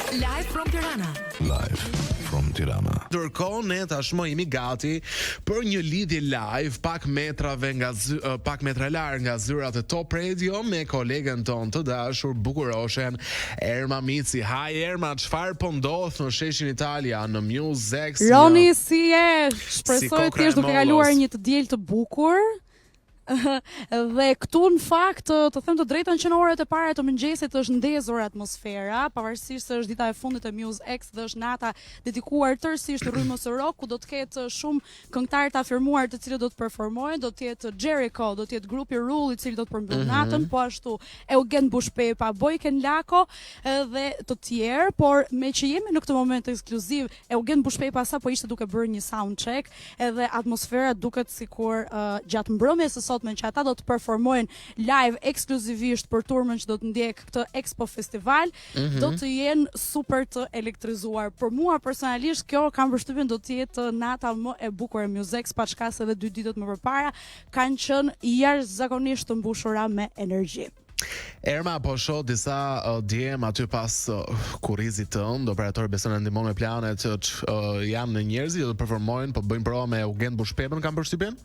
Live from Tirana. Live from Tirana. Ndërkohë ne tashmë jemi gati për një lidhje live pak metra larg nga zyrat e Top Radio me kolegen ton të dashur bukuroshen Erma Mici. Hi Erma, çfarë po ndodh në sheshin Italia në Muzex? Roni, si je? Shpresoj të jesh duke kaluar një të diel të bukur. Dhe këtu në fakt të them të drejtën që në orët e para të mëngjesit është ndezur atmosfera, pavarësisht se është dita e fundit e Muzex dhe është nata dedikuar tërësisht rrymës së rock, ku do të ketë shumë këngëtarë të afirmuar të cilët do të performojnë, do të jetë Jericho, do të jetë grupi Rule i cili do të përmbyll natën, po ashtu Eugen Bushpepa, Boyken Lako dhe të tjerë, por me që jemi në këtë moment ekskluziv, Eugen Bushpepa sapo ishte duke bërë një sound check, edhe atmosfera duket sikur gjatë mbrëmjes së me që ata do të performojnë live ekskluzivisht për turmën që do të ndjek këtë Expo Festival, do të jenë super të elektrizuar. Për mua personalisht kjo kam përshtypjen do të jetë nata më e bukur e Muzex, paçkas edhe 2 ditët më përpara kanë qenë jashtëzakonisht të mbushura me energji. Erma, po shoh disa djem aty pas kurrizit tënd, operator beson e ndihmon me planet janë në njerëz që do të performojnë, po bëjnë prova me Eugen Bushpepën, kam përshtypjen?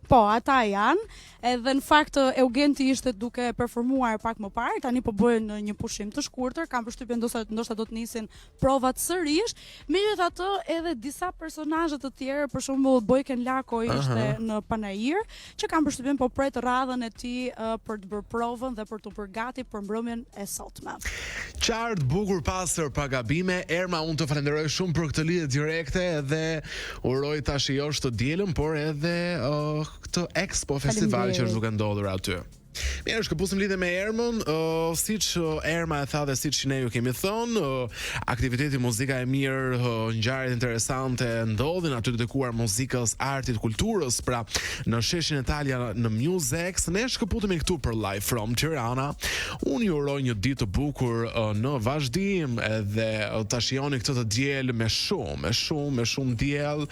Po, ata janë, edhe në fakt Eugenti ishte duke performuar pak më parë, tani po bëjnë një pushim të shkurtër, kam përshtypjen ndoshta do të nisin provat sërish. Megjithatë, edhe disa personazhe të tjerë, për shembull Boyken Lako ishte në Panajir, që kam përshtypjen po pret radhën e tij për të bërë provën dhe për të bërë gati për mbrëmjen e sotme. Qartë, bukur, pastër, pa gabime. Erma, unë të falenderoj shumë për këtë lidhje direkte dhe uroj ta shijosh të dielën, por edhe këtë Expo Festival që është duke ndodhur aty. Mirë, shkëpusim lidhje me Ermën, siç Erma e tha dhe siç ne ju kemi thënë, aktiviteti muzika e mirë, ngjarjet interesante ndodhin aty dedikuar muzikës, artit, kulturës, pra në sheshin Italia në Muzex. Ne shkëputemi këtu për Live from Tirana. Unë ju uroj një ditë të bukur në vazhdim, edhe ta shijoni këtë të diel me shumë diell,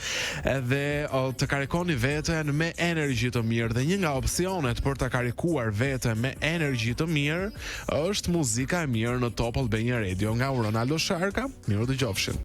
edhe të karikoni veten me energji të mirë. Dhe një nga opsionet për ta karikuar vete me energji të mirë është muzika e mirë në Top Albania Radio nga Ronaldo Sharka. Mirë dëgjofshin.